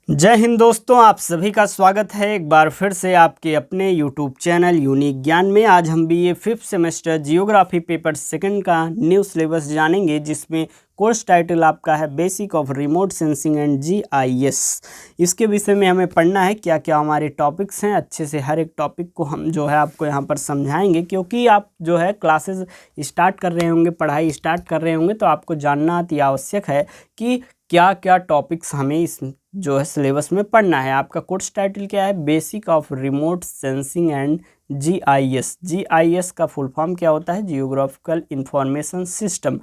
जय हिंद दोस्तों, आप सभी का स्वागत है एक बार फिर से आपके अपने यूट्यूब चैनल यूनिक ज्ञान में। आज हम BA 5th semester geography paper second का न्यू सिलेबस जानेंगे, जिसमें कोर्स टाइटल आपका है basic of remote sensing and GIS. इसके विषय में हमें पढ़ना है क्या क्या हमारे टॉपिक्स हैं। अच्छे से हर एक टॉपिक को हम जो है आपको यहाँ पर समझाएंगे, क्योंकि आप जो है क्लासेस स्टार्ट कर रहे होंगे, पढ़ाई स्टार्ट कर रहे होंगे, तो आपको जानना अति आवश्यक है कि क्या क्या टॉपिक्स हमें इस जो है सिलेबस में पढ़ना है। आपका कोर्स टाइटल क्या है? Basic of remote sensing and GIS. GIS का फुल फॉर्म क्या होता है? जियोग्राफिकल इंफॉर्मेशन सिस्टम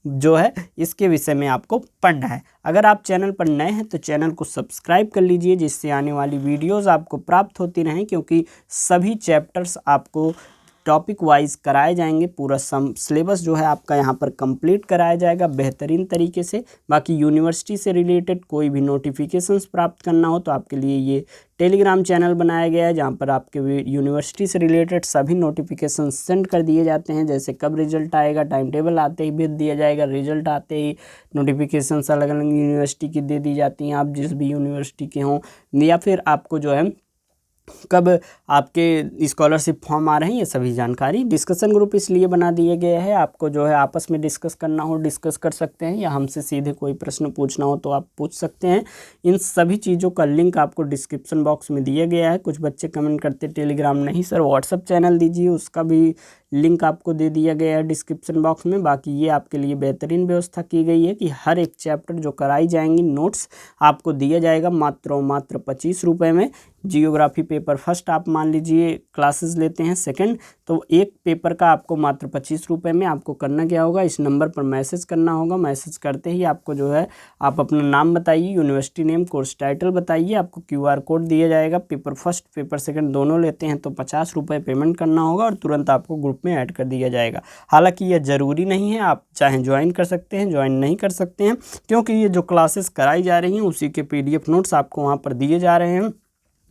जो है, इसके विषय में आपको पढ़ना है। अगर आप चैनल पर नए हैं तो चैनल को सब्सक्राइब कर लीजिए, जिससे आने वाली वीडियोस आपको प्राप्त होती रहें, क्योंकि सभी चैप्टर्स आपको टॉपिक वाइज कराए जाएंगे। पूरा सिलेबस जो है आपका यहाँ पर कंप्लीट कराया जाएगा बेहतरीन तरीके से। बाकी यूनिवर्सिटी से रिलेटेड कोई भी नोटिफिकेशंस प्राप्त करना हो तो आपके लिए ये टेलीग्राम चैनल बनाया गया है, जहाँ पर आपके यूनिवर्सिटी से रिलेटेड सभी नोटिफिकेशन सेंड कर दिए जाते हैं। जैसे कब रिजल्ट आएगा, टाइम टेबल आते ही भेज दिया जाएगा, रिजल्ट आते ही नोटिफिकेशंस अलग अलग यूनिवर्सिटी की दे दी जाती हैं, आप जिस भी यूनिवर्सिटी के हों, या फिर आपको जो है कब आपके स्कॉलरशिप फॉर्म आ रहे हैं, ये सभी जानकारी। डिस्कशन ग्रुप इसलिए बना दिए गए हैं, आपको जो है आपस में डिस्कस करना हो डिस्कस कर सकते हैं, या हमसे सीधे कोई प्रश्न पूछना हो तो आप पूछ सकते हैं। इन सभी चीज़ों का लिंक आपको डिस्क्रिप्शन बॉक्स में दिया गया है। कुछ बच्चे कमेंट करते टेलीग्राम नहीं सर, व्हाट्सअप चैनल दीजिए, उसका भी लिंक आपको दे दिया गया है डिस्क्रिप्शन बॉक्स में। बाकी ये आपके लिए बेहतरीन व्यवस्था की गई है कि हर एक चैप्टर जो कराई जाएंगी नोट्स आपको दिया जाएगा मात्र और मात्र 25 रुपये में। जियोग्राफी पेपर फर्स्ट आप मान लीजिए क्लासेस लेते हैं सेकंड, तो एक पेपर का आपको मात्र 25 रुपये में। आपको करना क्या होगा, इस नंबर पर मैसेज करना होगा। मैसेज करते ही आपको जो है आप अपना नाम बताइए, यूनिवर्सिटी नेम, कोर्स टाइटल बताइए, आपको QR कोड दिया जाएगा। पेपर फर्स्ट पेपर सेकंड दोनों लेते हैं तो 50 रुपये पेमेंट करना होगा और तुरंत आपको ग्रुप में ऐड कर दिया जाएगा। हालांकि यह ज़रूरी नहीं है, आप चाहें ज्वाइन कर सकते हैं, ज्वाइन नहीं कर सकते हैं, क्योंकि ये जो क्लासेस कराई जा रही हैं उसी के PDF नोट्स आपको वहाँ पर दिए जा रहे हैं।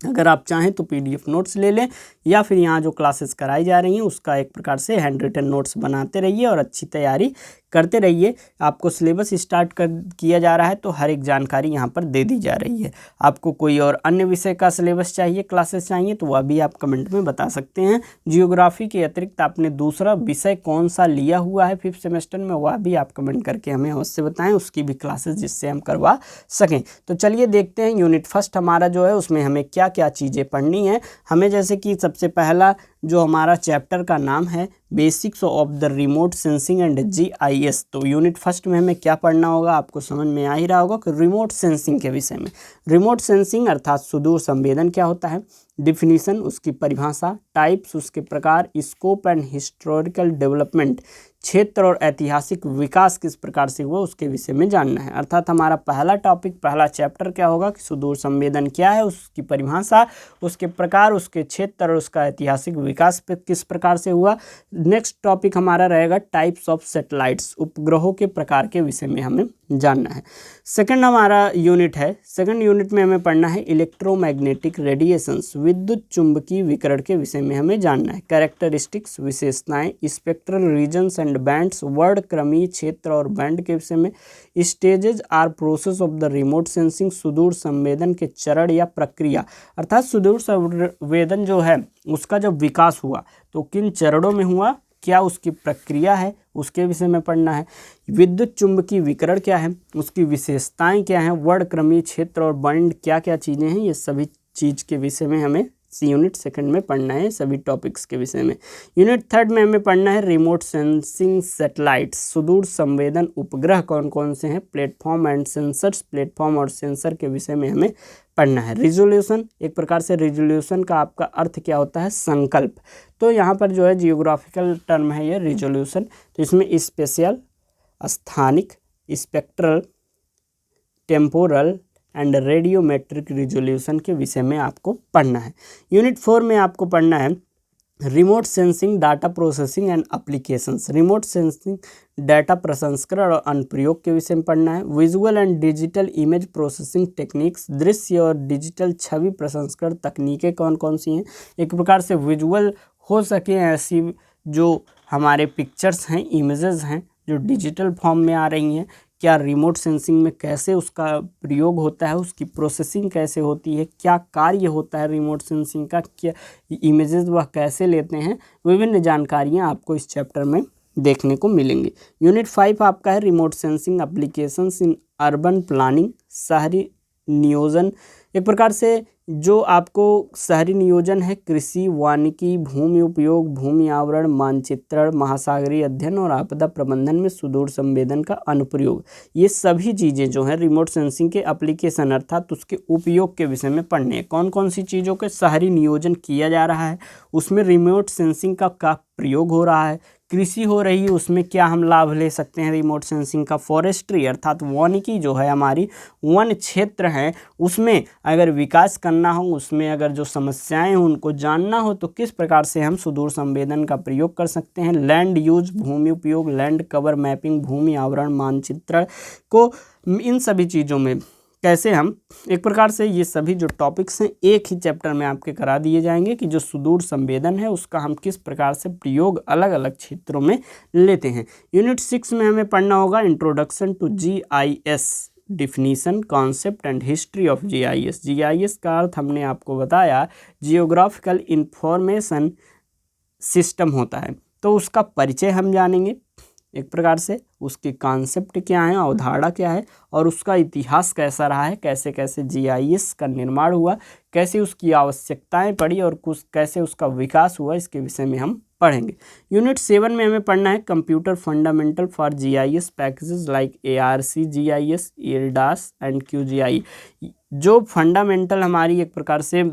अगर आप चाहें तो PDF नोट्स ले लें, या फिर यहाँ जो क्लासेस कराई जा रही हैं उसका एक प्रकार से हैंड रिटन नोट्स बनाते रहिए और अच्छी तैयारी करते रहिए। आपको सिलेबस स्टार्ट किया जा रहा है तो हर एक जानकारी यहाँ पर दे दी जा रही है। आपको कोई और अन्य विषय का सिलेबस चाहिए, क्लासेस चाहिए, तो वह भी आप कमेंट में बता सकते हैं। जियोग्राफी के अतिरिक्त आपने दूसरा विषय कौन सा लिया हुआ है 5th सेमेस्टर में, वह भी आप कमेंट करके हमें अवश्य बताएं, उसकी भी क्लासेस जिससे हम करवा सकें। तो चलिए देखते हैं यूनिट फर्स्ट हमारा जो है उसमें हमें क्या क्या चीज़ें पढ़नी है। हमें जैसे कि सबसे पहला जो हमारा चैप्टर का नाम है basics of the remote sensing and GIS, तो यूनिट फर्स्ट में हमें क्या पढ़ना होगा आपको समझ में आ ही रहा होगा कि रिमोट सेंसिंग के विषय में। रिमोट सेंसिंग अर्थात सुदूर संवेदन क्या होता है, डिफिनीशन, उसकी परिभाषा, टाइप्स, उसके प्रकार, स्कोप एंड हिस्टोरिकल डेवलपमेंट, क्षेत्र और ऐतिहासिक विकास किस प्रकार से हुआ उसके विषय में जानना है। अर्थात हमारा पहला टॉपिक, पहला चैप्टर क्या होगा कि सुदूर संवेदन क्या है, उसकी परिभाषा, उसके प्रकार, उसके क्षेत्र और उसका ऐतिहासिक विकास पे किस प्रकार से हुआ। नेक्स्ट टॉपिक हमारा रहेगा टाइप्स ऑफ सैटेलाइट्स, उपग्रहों के प्रकार के विषय में हमें जानना है। सेकंड हमारा यूनिट है, सेकंड यूनिट में हमें पढ़ना है इलेक्ट्रोमैग्नेटिक रेडिएशंस, विद्युत चुंबकीय विकिरण के विषय में हमें जानना है। कैरेक्टरिस्टिक्स, विशेषताएं, स्पेक्ट्रल रीजन्स एंड बैंड्स, वर्ण क्रमीय क्षेत्र और बैंड के विषय में। Stages are process of the remote sensing, सुदूर संवेदन के चरण या प्रक्रिया, अर्थात सुदूर संवेदन जो है उसका जब विकास हुआ तो किन चरणों में हुआ, क्या उसकी प्रक्रिया है, उसके विषय में पढ़ना है। विद्युत चुंबकीय विकिरण क्या है, उसकी विशेषताएं क्या हैं, वर्णक्रमीय क्षेत्र और बैंड क्या क्या चीज़ें हैं, ये सभी चीज़ के विषय में हमें यूनिट सेकंड में पढ़ना है, सभी टॉपिक्स के विषय में। यूनिट थर्ड में हमें पढ़ना है रिमोट सेंसिंग सैटेलाइट्स, सुदूर संवेदन उपग्रह कौन कौन से हैं, प्लेटफॉर्म एंड सेंसर्स, प्लेटफॉर्म और सेंसर के विषय में हमें पढ़ना है। रिजोल्यूशन, एक प्रकार से रिजोल्यूशन का आपका अर्थ क्या होता है, संकल्प। तो यहाँ पर जो है जियोग्राफिकल टर्म है ये रिजोल्यूशन, तो इसमें स्पेशियल, स्थानिक, spectral, temporal and radiometric resolution के विषय में आपको पढ़ना है। यूनिट 4 में आपको पढ़ना है remote sensing data processing and applications, remote sensing data प्रसंस्करण और अनुप्रयोग के विषय में पढ़ना है। Visual and digital image processing techniques, दृश्य और डिजिटल छवि प्रसंस्करण तकनीकें कौन कौन सी हैं। एक प्रकार से विजुअल हो सके ऐसी जो हमारे पिक्चर्स हैं, इमेजेस हैं जो डिजिटल फॉर्म में आ रही हैं, क्या रिमोट सेंसिंग में कैसे उसका प्रयोग होता है, उसकी प्रोसेसिंग कैसे होती है, क्या कार्य होता है रिमोट सेंसिंग का, क्या इमेजेस वह कैसे लेते हैं, विभिन्न जानकारियाँ आपको इस चैप्टर में देखने को मिलेंगी। यूनिट 5 आपका है remote sensing applications in urban planning, शहरी नियोजन। एक प्रकार से जो आपको शहरी नियोजन है, कृषि, वानिकी, भूमि उपयोग, भूमि आवरण, मानचित्रण, महासागरीय अध्ययन और आपदा प्रबंधन में सुदूर संवेदन का अनुप्रयोग, ये सभी चीज़ें जो हैं रिमोट सेंसिंग के एप्लीकेशन अर्थात उसके उपयोग के विषय में पढ़ने हैं। कौन कौन सी चीज़ों के शहरी नियोजन किया जा रहा है, उसमें रिमोट सेंसिंग का क्या प्रयोग हो रहा है, कृषि हो रही है उसमें क्या हम लाभ ले सकते हैं रिमोट सेंसिंग का, फॉरेस्ट्री अर्थात वानिकी जो है हमारी वन क्षेत्र है उसमें अगर विकास करना हो, उसमें अगर जो समस्याएं हैं उनको जानना हो तो किस प्रकार से हम सुदूर संवेदन का प्रयोग कर सकते हैं, लैंड यूज, भूमि उपयोग, लैंड कवर मैपिंग, भूमि आवरण मानचित्रण को, इन सभी चीज़ों में कैसे हम एक प्रकार से ये सभी जो टॉपिक्स हैं एक ही चैप्टर में आपके करा दिए जाएंगे कि जो सुदूर संवेदन है उसका हम किस प्रकार से प्रयोग अलग अलग क्षेत्रों में लेते हैं। यूनिट 6 में हमें पढ़ना होगा introduction to GIS, definition, concept and history of GIS। GIS का अर्थ हमने आपको बताया जियोग्राफिकल इंफॉर्मेशन सिस्टम होता है, तो उसका परिचय हम जानेंगे एक प्रकार से, उसके कॉन्सेप्ट क्या है, अवधारणा क्या है और उसका इतिहास कैसा रहा है, कैसे कैसे GIS का निर्माण हुआ, कैसे उसकी आवश्यकताएं पड़ी और कुछ कैसे उसका विकास हुआ, इसके विषय में हम पढ़ेंगे। यूनिट 7 में हमें पढ़ना है computer fundamental for GIS packages like ARC-GIS, ERDAS and QGIS। जो फंडामेंटल हमारी एक प्रकार से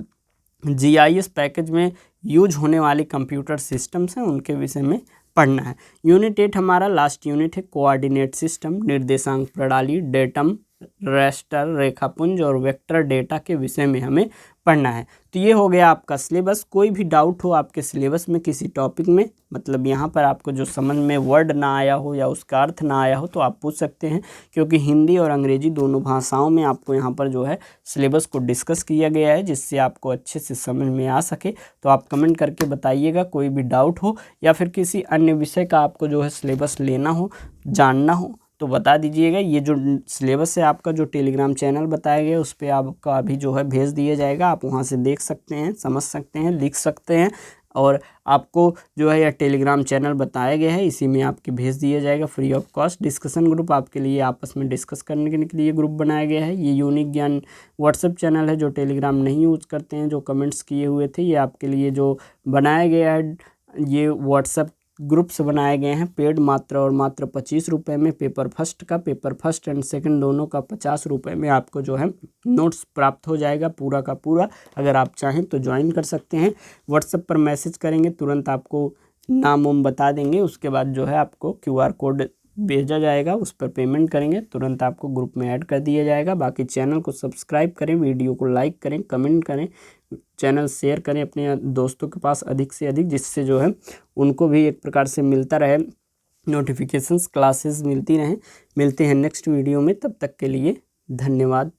GIS पैकेज में यूज होने वाले कंप्यूटर सिस्टम्स हैं उनके विषय में पढ़ना है। यूनिट 8 हमारा लास्ट यूनिट है कोऑर्डिनेट सिस्टम, निर्देशांक प्रणाली, डेटम, रेस्टर, रेखापुंज और वेक्टर डेटा के विषय में हमें पढ़ना है। तो ये हो गया आपका सिलेबस। कोई भी डाउट हो आपके सिलेबस में किसी टॉपिक में, मतलब यहाँ पर आपको जो समझ में वर्ड ना आया हो या उसका अर्थ ना आया हो तो आप पूछ सकते हैं, क्योंकि हिंदी और अंग्रेजी दोनों भाषाओं में आपको यहाँ पर जो है सिलेबस को डिस्कस किया गया है जिससे आपको अच्छे से समझ में आ सके। तो आप कमेंट करके बताइएगा कोई भी डाउट हो या फिर किसी अन्य विषय का आपको जो है सिलेबस लेना हो, जानना हो तो बता दीजिएगा। ये जो सिलेबस है आपका जो टेलीग्राम चैनल बताया गया उस पर आपका अभी जो है भेज दिया जाएगा, आप वहाँ से देख सकते हैं, समझ सकते हैं, लिख सकते हैं और आपको जो है यह टेलीग्राम चैनल बताया गया है इसी में आपके भेज दिया जाएगा free of cost. Discussion group आपके लिए आपस में डिस्कस करने के लिए ग्रुप बनाया गया है। ये यूनिक ज्ञान व्हाट्सएप चैनल है, जो टेलीग्राम नहीं यूज़ करते हैं, जो कमेंट्स किए हुए थे, ये आपके लिए जो बनाया गया है ये व्हाट्सएप ग्रुप्स बनाए गए हैं पेड, मात्र और मात्र 25 रुपये में। पेपर फर्स्ट एंड सेकंड दोनों का 50 रुपये में आपको जो है नोट्स प्राप्त हो जाएगा पूरा का पूरा। अगर आप चाहें तो ज्वाइन कर सकते हैं। व्हाट्सएप पर मैसेज करेंगे तुरंत आपको नाम वाम बता देंगे, उसके बाद जो है आपको QR कोड भेजा जाएगा, उस पर पेमेंट करेंगे तुरंत आपको ग्रुप में ऐड कर दिया जाएगा। बाकी चैनल को सब्सक्राइब करें, वीडियो को लाइक करें, कमेंट करें, चैनल शेयर करें अपने दोस्तों के पास अधिक से अधिक, जिससे जो है उनको भी एक प्रकार से मिलता रहे नोटिफिकेशंस, क्लासेस मिलती रहें। मिलते हैं नेक्स्ट वीडियो में, तब तक के लिए धन्यवाद।